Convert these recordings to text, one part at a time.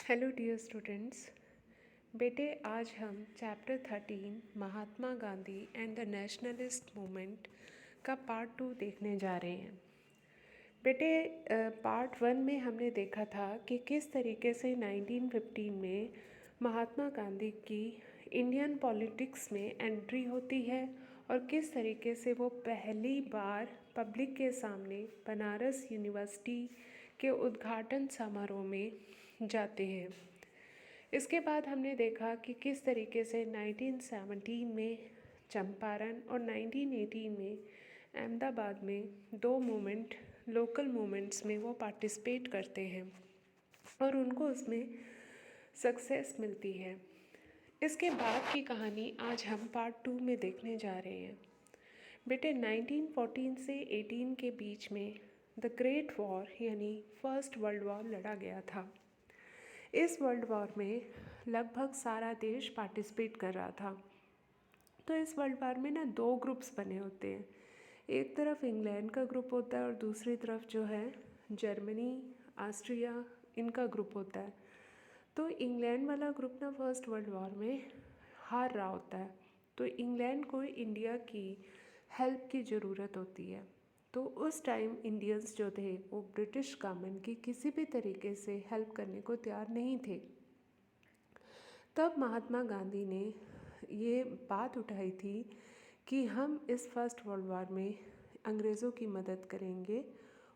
Hello dear students. बेटे, आज हम chapter 13 Mahatma Gandhi and the nationalist movement का पार्ट 2 देखने जा रहे हैं। बेटे, पार्ट 1 में हमने देखा था कि किस तरीके से 1915 में महात्मा गांधी की इंडियन पॉलिटिक्स में एंट्री होती है और किस तरीके से वो पहली बार पब्लिक के सामने बनारस यूनिवर्सिटी के उद्घाटन समारोह में जाते हैं। इसके बाद हमने देखा कि किस तरीके से 1917 में चंपारण और 1918 में अहमदाबाद में दो मूवमेंट लोकल मूवमेंट्स में वो पार्टिसिपेट करते हैं और उनको उसमें सक्सेस मिलती है। इसके बाद की कहानी आज हम पार्ट 2 में देखने जा रहे हैं। बेटे, 1914 से 18 के बीच में द ग्रेट वॉर यानी फर्स्ट वर्ल्ड वॉर लड़ा गया था। इस वर्ल्ड वॉर में लगभग सारा देश पार्टिसिपेट कर रहा था। तो इस वर्ल्ड वॉर में ना दो ग्रुप्स बने होते हैं। एक तरफ इंग्लैंड का ग्रुप होता है और दूसरी तरफ जो है जर्मनी, ऑस्ट्रिया, इनका ग्रुप होता है। तो इंग्लैंड वाला ग्रुप ना फर्स्ट वर्ल्ड वॉर में हार रहा होता है। तो इंग्लैंड को इंडिया की हेल्प की ज़रूरत होती है। तो उस टाइम इंडियंस जो थे वो ब्रिटिश गवर्नमेंट की किसी भी तरीके से हेल्प करने को तैयार नहीं थे। तब महात्मा गांधी ने ये बात उठाई थी कि हम इस फर्स्ट वर्ल्ड वॉर में अंग्रेज़ों की मदद करेंगे।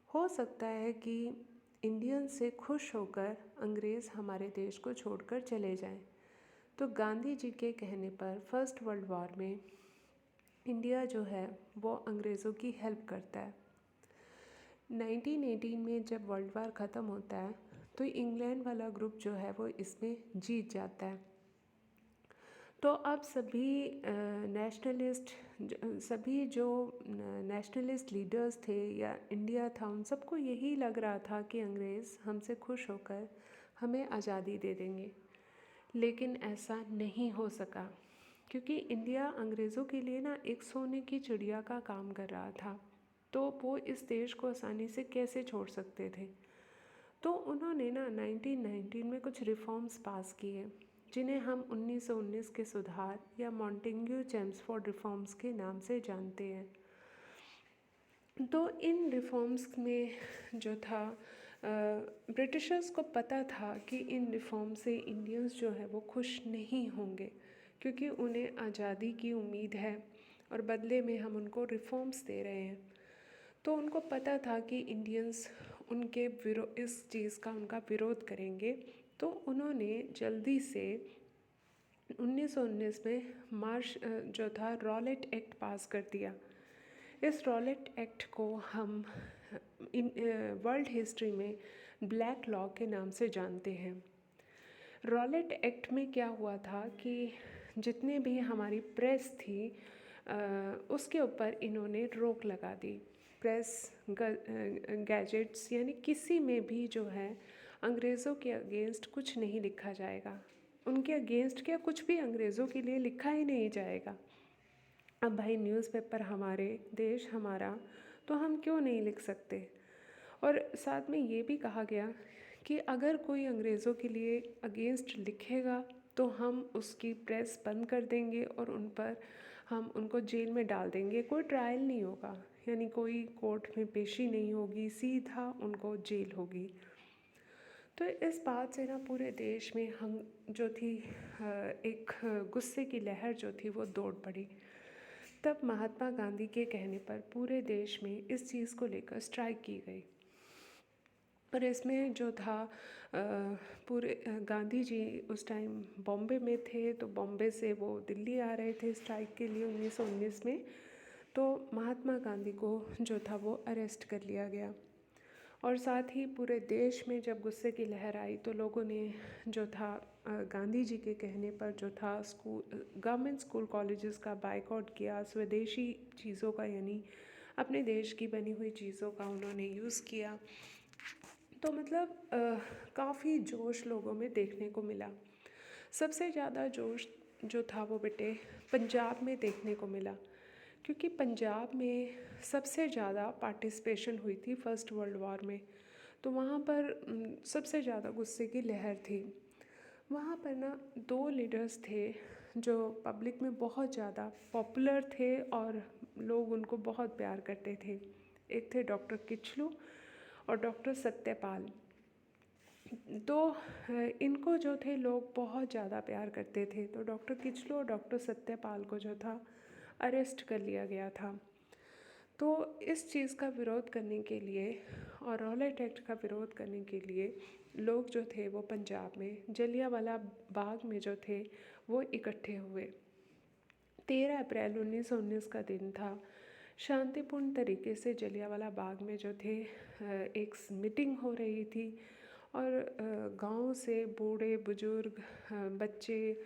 हो सकता है कि इंडियन से खुश होकर अंग्रेज़ हमारे देश को छोड़कर चले जाएं। तो गांधी जी के कहने पर फर्स्ट वर्ल्ड वॉर में इंडिया जो है वो अंग्रेज़ों की हेल्प करता है। 1918 में जब वर्ल्ड वॉर ख़त्म होता है तो इंग्लैंड वाला ग्रुप जो है वो इसमें जीत जाता है। तो अब सभी जो नेशनलिस्ट लीडर्स थे या इंडिया था, उन सबको यही लग रहा था कि अंग्रेज़ हमसे खुश होकर हमें आज़ादी दे देंगे। लेकिन ऐसा नहीं हो सका क्योंकि इंडिया अंग्रेज़ों के लिए ना एक सोने की चिड़िया का काम कर रहा था। तो वो इस देश को आसानी से कैसे छोड़ सकते थे। तो उन्होंने ना 1919 में कुछ रिफॉर्म्स पास किए जिन्हें हम 1919 के सुधार या मॉन्टेग्यू चेम्सफोर्ड रिफॉर्म्स के नाम से जानते हैं। तो इन रिफॉर्म्स में जो था ब्रिटिशर्स को पता था कि इन रिफॉर्म से इंडियंस जो है वो खुश नहीं होंगे क्योंकि उन्हें आज़ादी की उम्मीद है और बदले में हम उनको रिफॉर्म्स दे रहे हैं। तो उनको पता था कि इंडियंस इस चीज़ का उनका विरोध करेंगे। तो उन्होंने जल्दी से 1919 में जो था रॉलेट एक्ट पास कर दिया। इस रॉलेट एक्ट को हम वर्ल्ड हिस्ट्री में ब्लैक लॉ के नाम से जानते हैं। रॉलेट एक्ट में क्या हुआ था कि जितने भी हमारी प्रेस थी उसके ऊपर इन्होंने रोक लगा दी। प्रेस गैजेट्स यानी किसी में भी जो है अंग्रेज़ों के अगेंस्ट कुछ नहीं लिखा जाएगा। उनके अगेंस्ट क्या, कुछ भी अंग्रेज़ों के लिए लिखा ही नहीं जाएगा। अब भाई न्यूज़पेपर हमारे देश हमारा, तो हम क्यों नहीं लिख सकते। और साथ में ये भी कहा गया कि अगर कोई अंग्रेज़ों के लिए अगेंस्ट लिखेगा तो हम उसकी प्रेस बंद कर देंगे और उन पर हम उनको जेल में डाल देंगे। कोई ट्रायल नहीं होगा, यानी कोई कोर्ट में पेशी नहीं होगी, सीधा उनको जेल होगी। तो इस बात से ना पूरे देश में हम जो थी एक गुस्से की लहर जो थी वो दौड़ पड़ी। तब महात्मा गांधी के कहने पर पूरे देश में इस चीज़ को लेकर स्ट्राइक की गई। और इसमें जो था पूरे गांधी जी उस टाइम बॉम्बे में थे, तो बॉम्बे से वो दिल्ली आ रहे थे स्ट्राइक के लिए 1919 में। तो महात्मा गांधी को जो था वो अरेस्ट कर लिया गया। और साथ ही पूरे देश में जब गुस्से की लहर आई तो लोगों ने जो था गांधी जी के कहने पर जो था गवर्नमेंट स्कूल कॉलेजेस का बायकॉट किया। स्वदेशी चीज़ों का यानी अपने देश की बनी हुई चीज़ों का उन्होंने यूज़ किया। तो मतलब काफ़ी जोश लोगों में देखने को मिला। सबसे ज़्यादा जोश जो था वो बेटे पंजाब में देखने को मिला क्योंकि पंजाब में सबसे ज़्यादा पार्टिसिपेशन हुई थी फर्स्ट वर्ल्ड वॉर में। तो वहाँ पर सबसे ज़्यादा गुस्से की लहर थी। वहाँ पर ना 2 लीडर्स थे जो पब्लिक में बहुत ज़्यादा पॉपुलर थे और लोग उनको बहुत प्यार करते थे। एक थे डॉक्टर किचलू और डॉक्टर सत्यपाल। तो इनको जो थे लोग बहुत ज़्यादा प्यार करते थे। तो डॉक्टर किचलू और डॉक्टर सत्यपाल को जो था अरेस्ट कर लिया गया था। तो इस चीज़ का विरोध करने के लिए और रॉलेट एक्ट का विरोध करने के लिए लोग जो थे वो पंजाब में जलियांवाला बाग में जो थे वो इकट्ठे हुए। 13 अप्रैल 1919 का दिन था। शांतिपूर्ण तरीके से जलियांवाला बाग में जो थे एक मीटिंग हो रही थी और गांव से बूढ़े बुजुर्ग, बच्चे,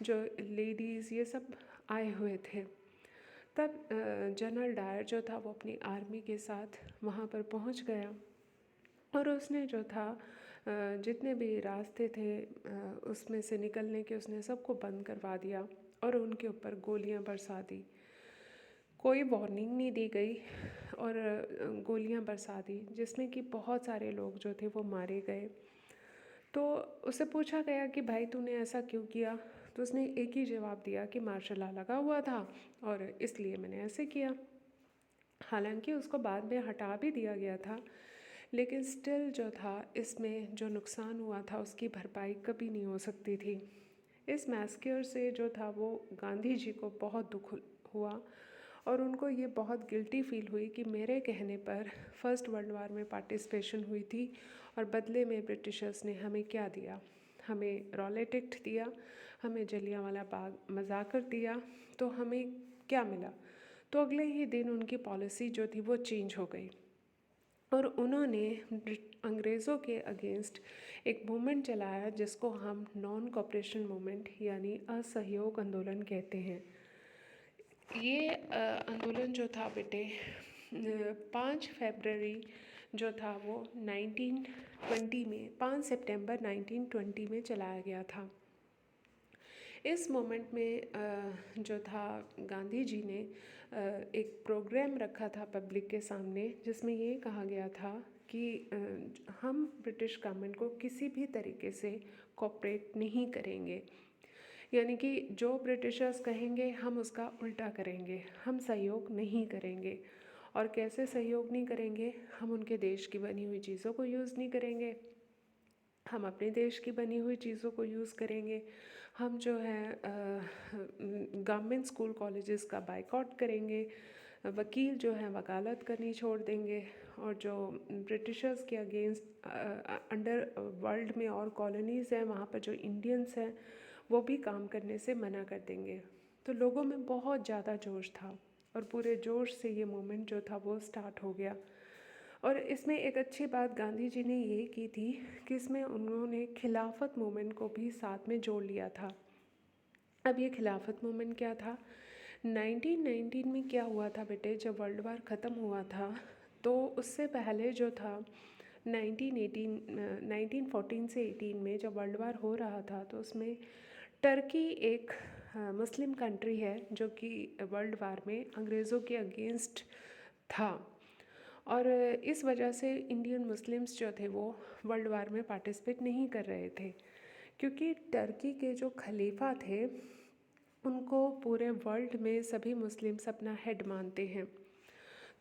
जो लेडीज़, ये सब आए हुए थे। तब जनरल डायर जो था वो अपनी आर्मी के साथ वहाँ पर पहुँच गया और उसने जो था जितने भी रास्ते थे उसमें से निकलने के उसने सबको बंद करवा दिया और उनके ऊपर गोलियां बरसा दी। कोई वार्निंग नहीं दी गई और गोलियां बरसा दी, जिसमें कि बहुत सारे लोग जो थे वो मारे गए। तो उससे पूछा गया कि भाई तूने ऐसा क्यों किया, तो उसने एक ही जवाब दिया कि मार्शल लॉ लगा हुआ था और इसलिए मैंने ऐसे किया। हालांकि उसको बाद में हटा भी दिया गया था, लेकिन स्टिल जो था इसमें जो नुकसान हुआ था उसकी भरपाई कभी नहीं हो सकती थी। इस मैस्क्योर से जो था वो गांधी जी को बहुत दुख हुआ और उनको ये बहुत गिल्टी फील हुई कि मेरे कहने पर फर्स्ट वर्ल्ड वार में पार्टिसिपेशन हुई थी और बदले में ब्रिटिशर्स ने हमें क्या दिया, हमें रॉलेट एक्ट दिया, हमें जलियांवाला बाग मजाकर दिया, तो हमें क्या मिला। तो अगले ही दिन उनकी पॉलिसी जो थी वो चेंज हो गई और उन्होंने अंग्रेज़ों के अगेंस्ट एक मूवमेंट चलाया जिसको हम नॉन कोऑपरेशन मूवमेंट यानी असहयोग आंदोलन कहते हैं। ये आंदोलन जो था बेटे 5 फरवरी जो था वो 1920 में 5 सितंबर 1920 में चलाया गया था। इस मोमेंट में जो था गांधी जी ने एक प्रोग्राम रखा था पब्लिक के सामने, जिसमें ये कहा गया था कि हम ब्रिटिश गवर्नमेंट को किसी भी तरीके से कोऑपरेट नहीं करेंगे, यानी कि जो ब्रिटिशर्स कहेंगे हम उसका उल्टा करेंगे, हम सहयोग नहीं करेंगे। और कैसे सहयोग नहीं करेंगे, हम उनके देश की बनी हुई चीज़ों को यूज़ नहीं करेंगे, हम अपने देश की बनी हुई चीज़ों को यूज़ करेंगे, हम जो है गवर्नमेंट स्कूल कॉलेजेस का बायकॉट करेंगे, वकील जो है वकालत करनी छोड़ देंगे और जो ब्रिटिशर्स के अगेंस्ट अंडर वर्ल्ड में और कॉलोनीज़ हैं वहाँ पर जो इंडियंस हैं वो भी काम करने से मना कर देंगे। तो लोगों में बहुत ज़्यादा जोश था और पूरे जोश से ये मूवमेंट जो था वो स्टार्ट हो गया। और इसमें एक अच्छी बात गांधी जी ने ये की थी कि इसमें उन्होंने खिलाफत मूवमेंट को भी साथ में जोड़ लिया था। अब ये खिलाफत मूवमेंट क्या था, 1919 में क्या हुआ था बेटे, जब वर्ल्ड वार ख़त्म हुआ था तो उससे पहले जो था 1914 से 18 में जब वर्ल्ड वार हो रहा था तो उसमें टर्की एक मुस्लिम कंट्री है जो कि वर्ल्ड वार में अंग्रेज़ों के अगेंस्ट था और इस वजह से इंडियन मुस्लिम्स जो थे वो वर्ल्ड वार में पार्टिसिपेट नहीं कर रहे थे, क्योंकि टर्की के जो खलीफा थे उनको पूरे वर्ल्ड में सभी मुस्लिम्स अपना हेड मानते हैं।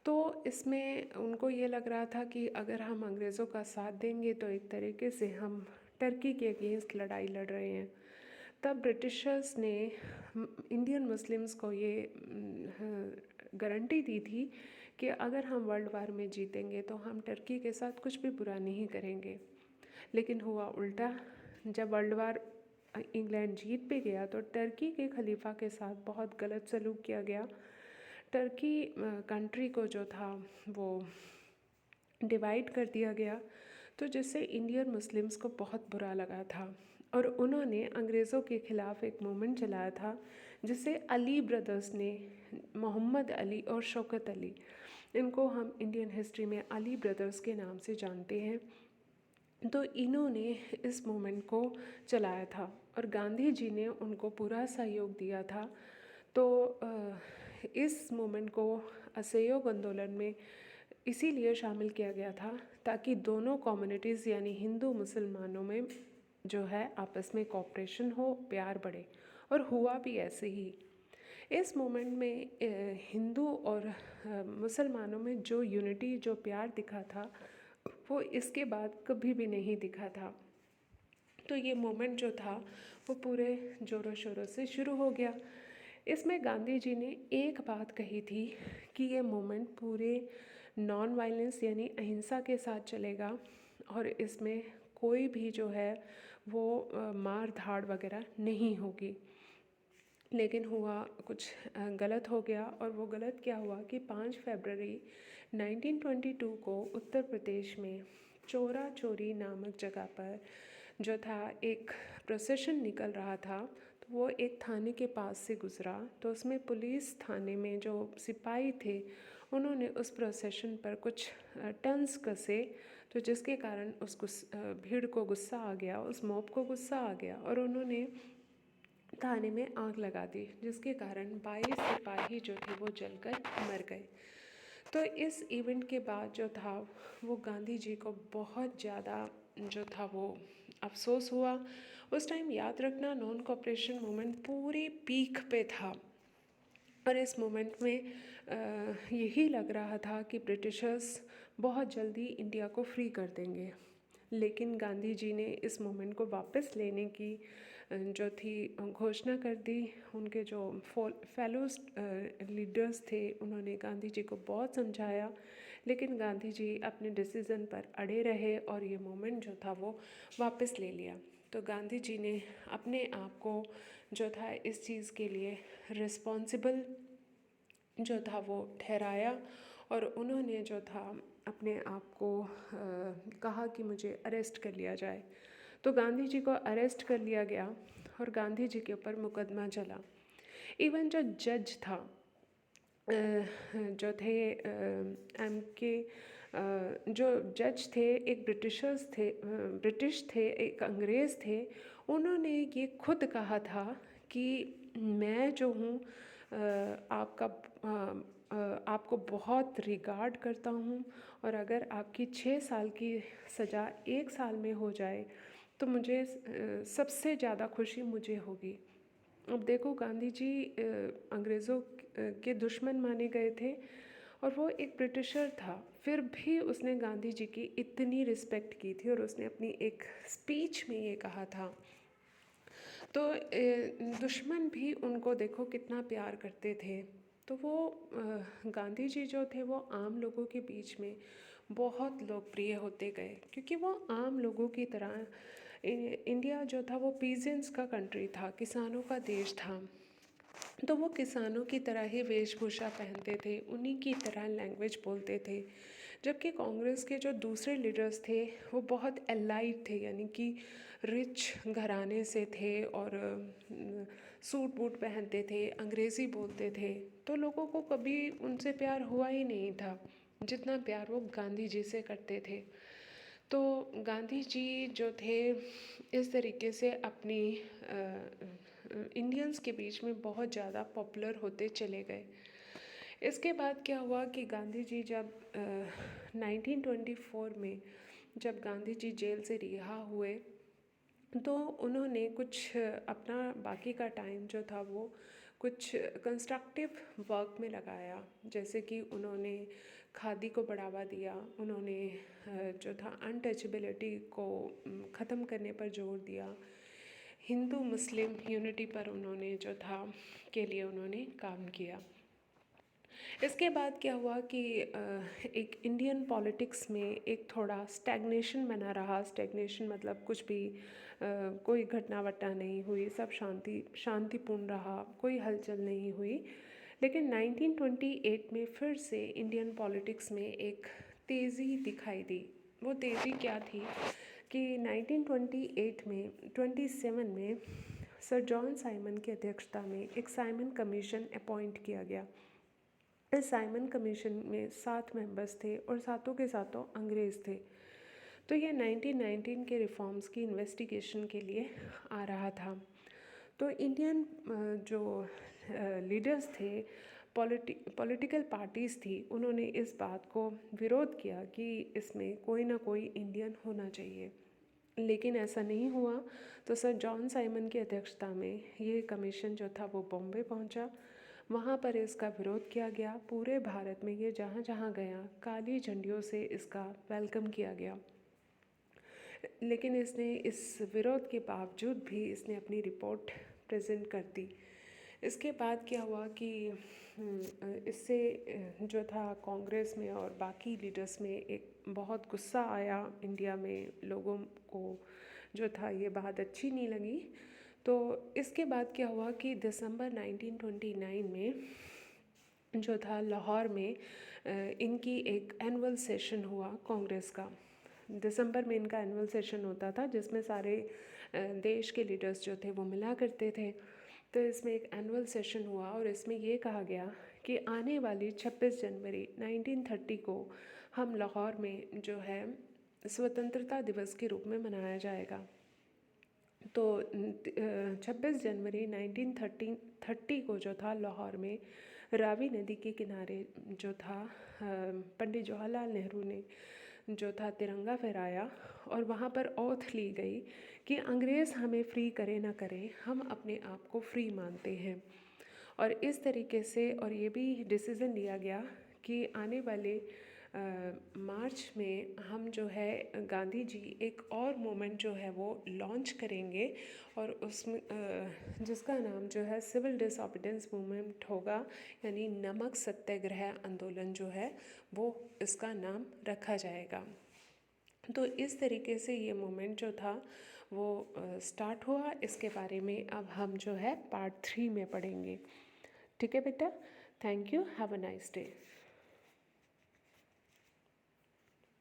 तो इसमें उनको ये लग रहा था कि अगर हम अंग्रेज़ों का साथ देंगे तो एक तरीके से हम टर्की के अगेंस्ट लड़ाई लड़ रहे हैं। तब ब्रिटिशर्स ने इंडियन मुस्लिम्स को ये गारंटी दी थी कि अगर हम वर्ल्ड वार में जीतेंगे तो हम टर्की के साथ कुछ भी बुरा नहीं करेंगे। लेकिन हुआ उल्टा, जब वर्ल्ड वार इंग्लैंड जीत भी गया तो टर्की के खलीफा के साथ बहुत गलत सलूक किया गया। टर्की कंट्री को जो था वो डिवाइड कर दिया गया, तो जिससे इंडियन मुस्लिम्स को बहुत बुरा लगा था और उन्होंने अंग्रेज़ों के ख़िलाफ़ एक मूवमेंट चलाया था जिसे अली ब्रदर्स ने, मोहम्मद अली और शौकत अली, इनको हम इंडियन हिस्ट्री में अली ब्रदर्स के नाम से जानते हैं। तो इन्होंने इस मूवमेंट को चलाया था और गांधी जी ने उनको पूरा सहयोग दिया था। तो इस मूवमेंट को असहयोग आंदोलन में इसीलिए शामिल किया गया था ताकि दोनों कम्युनिटीज़ यानी हिंदू मुसलमानों में जो है आपस में कोऑपरेशन हो, प्यार बढ़े। और हुआ भी ऐसे ही। इस मोमेंट में हिंदू और मुसलमानों में जो यूनिटी, जो प्यार दिखा था, वो इसके बाद कभी भी नहीं दिखा था। तो ये मोमेंट जो था वो पूरे ज़ोरों शोरों से शुरू हो गया। इसमें गांधी जी ने एक बात कही थी कि ये मोमेंट पूरे नॉन वायलेंस यानी अहिंसा के साथ चलेगा और इसमें कोई भी जो है वो मार धाड़ वगैरह नहीं होगी। लेकिन हुआ कुछ गलत हो गया। और वो गलत क्या हुआ कि 5 फरवरी 1922 को उत्तर प्रदेश में चोरा चोरी नामक जगह पर जो था एक प्रोसेशन निकल रहा था। तो वो एक थाने के पास से गुजरा, तो उसमें पुलिस थाने में जो सिपाही थे उन्होंने उस प्रोसेशन पर कुछ टन्स कसे, तो जिसके कारण उस भीड़ को गुस्सा आ गया, उस मॉब को गुस्सा आ गया और उन्होंने थाने में आग लगा दी, जिसके कारण 22 सिपाही जो थे वो जलकर मर गए। तो इस इवेंट के बाद जो था वो गांधी जी को बहुत ज़्यादा जो था वो अफसोस हुआ। उस टाइम याद रखना नॉन कॉपरेशन मूवमेंट पूरी पीक पे था और इस मोमेंट में यही लग रहा था कि ब्रिटिशर्स बहुत जल्दी इंडिया को फ्री कर देंगे। लेकिन गांधी जी ने इस मोमेंट को वापस लेने की जो थी घोषणा कर दी। उनके जो फेलोज लीडर्स थे उन्होंने गांधी जी को बहुत समझाया, लेकिन गांधी जी अपने डिसीज़न पर अड़े रहे और ये मोमेंट जो था वो वापस ले लिया। तो गांधी जी ने अपने आप को जो था इस चीज़ के लिए रिस्पॉन्सिबल जो था वो ठहराया और उन्होंने जो था अपने आप को कहा कि मुझे अरेस्ट कर लिया जाए। तो गांधी जी को अरेस्ट कर लिया गया और गांधी जी के ऊपर मुकदमा चला। इवन जो जज था जो थे एम के जो जज थे एक ब्रिटिश थे, एक अंग्रेज़ थे। उन्होंने ये खुद कहा था कि मैं जो हूँ आपको बहुत रिगार्ड करता हूँ और अगर आपकी 6 साल की सज़ा 1 साल में हो जाए तो मुझे सबसे ज़्यादा खुशी मुझे होगी। अब देखो गांधी जी अंग्रेज़ों के दुश्मन माने गए थे और वो एक ब्रिटिशर था, फिर भी उसने गांधी जी की इतनी रिस्पेक्ट की थी और उसने अपनी एक स्पीच में ये कहा था। तो दुश्मन भी उनको देखो कितना प्यार करते थे। तो वो गांधी जी जो थे वो आम लोगों के बीच में बहुत लोकप्रिय होते गए, क्योंकि वो आम लोगों की तरह इंडिया जो था वो पीजेंट्स का कंट्री था, किसानों का देश था। तो वो किसानों की तरह ही वेशभूषा पहनते थे, उन्हीं की तरह लैंग्वेज बोलते थे। जबकि कांग्रेस के जो दूसरे लीडर्स थे वो बहुत एलाइट थे, यानी कि रिच घराने से थे और सूट बूट पहनते थे, अंग्रेज़ी बोलते थे। तो लोगों को कभी उनसे प्यार हुआ ही नहीं था जितना प्यार वो गांधी जी से करते थे। तो गांधी जी जो थे इस तरीके से अपनी इंडियंस के बीच में बहुत ज़्यादा पॉपुलर होते चले गए। इसके बाद क्या हुआ कि गांधी जी जब 1924 में जब गांधी जी जेल से रिहा हुए तो उन्होंने कुछ अपना बाकी का टाइम जो था वो कुछ कंस्ट्रक्टिव वर्क में लगाया। जैसे कि उन्होंने खादी को बढ़ावा दिया, उन्होंने जो था अनटचेबिलिटी को ख़त्म करने पर जोर दिया, हिंदू मुस्लिम यूनिटी पर उन्होंने जो था के लिए उन्होंने काम किया। इसके बाद क्या हुआ कि एक इंडियन पॉलिटिक्स में एक थोड़ा स्टैग्नेशन बना रहा। स्टैग्नेशन मतलब कुछ भी कोई घटना वटना नहीं हुई, सब शांतिपूर्ण रहा, कोई हलचल नहीं हुई। लेकिन 1928 में फिर से इंडियन पॉलिटिक्स में एक तेज़ी दिखाई दी। वो तेज़ी क्या थी कि 1928 में 27 में सर जॉन साइमन की अध्यक्षता में एक साइमन कमीशन अपॉइंट किया गया। इस साइमन कमीशन में 7 मेंबर्स थे और सातों के सातों अंग्रेज़ थे। तो ये 1919 के रिफॉर्म्स की इन्वेस्टिगेशन के लिए आ रहा था। तो इंडियन जो लीडर्स थे पॉलिटिकल पार्टीज़ थी, उन्होंने इस बात को विरोध किया कि इसमें कोई ना कोई इंडियन होना चाहिए, लेकिन ऐसा नहीं हुआ। तो सर जॉन साइमन की अध्यक्षता में ये कमीशन जो था वो बॉम्बे पहुंचा। वहाँ पर इसका विरोध किया गया। पूरे भारत में ये जहाँ जहाँ गया काली झंडियों से इसका वेलकम किया गया, लेकिन इसने इस विरोध के बावजूद भी इसने अपनी रिपोर्ट प्रेजेंट कर दी। इसके बाद क्या हुआ कि इससे जो था कांग्रेस में और बाकी लीडर्स में एक बहुत गुस्सा आया। इंडिया में लोगों को जो था ये बात अच्छी नहीं लगी। तो इसके बाद क्या हुआ कि दिसंबर 1929 में जो था लाहौर में इनकी एक एनुअल सेशन हुआ कांग्रेस का। दिसंबर में इनका एनुअल सेशन होता था जिसमें सारे देश के लीडर्स जो थे वो मिला करते थे। तो इसमें एक एनुअल सेशन हुआ और इसमें ये कहा गया कि आने वाली 26 जनवरी 1930 को हम लाहौर में जो है स्वतंत्रता दिवस के रूप में मनाया जाएगा। तो 26 जनवरी 1930 को जो था लाहौर में रावी नदी के किनारे जो था पंडित जवाहरलाल नेहरू ने जो था तिरंगा फहराया और वहाँ पर ओथ ली गई कि अंग्रेज़ हमें फ्री करे ना करे, हम अपने आप को फ्री मानते हैं। और इस तरीके से और ये भी डिसीज़न लिया गया कि आने वाले मार्च में हम जो है गांधी जी एक और मूवमेंट जो है वो लॉन्च करेंगे और उसमें जिसका नाम जो है सिविल डिसऑबिडेंस मूवमेंट होगा, यानी नमक सत्याग्रह आंदोलन जो है वो इसका नाम रखा जाएगा। तो इस तरीके से ये मूवमेंट जो था वो स्टार्ट हुआ। इसके बारे में अब हम जो है पार्ट 3 में पढ़ेंगे। ठीक है बेटा, thank you, have a nice day.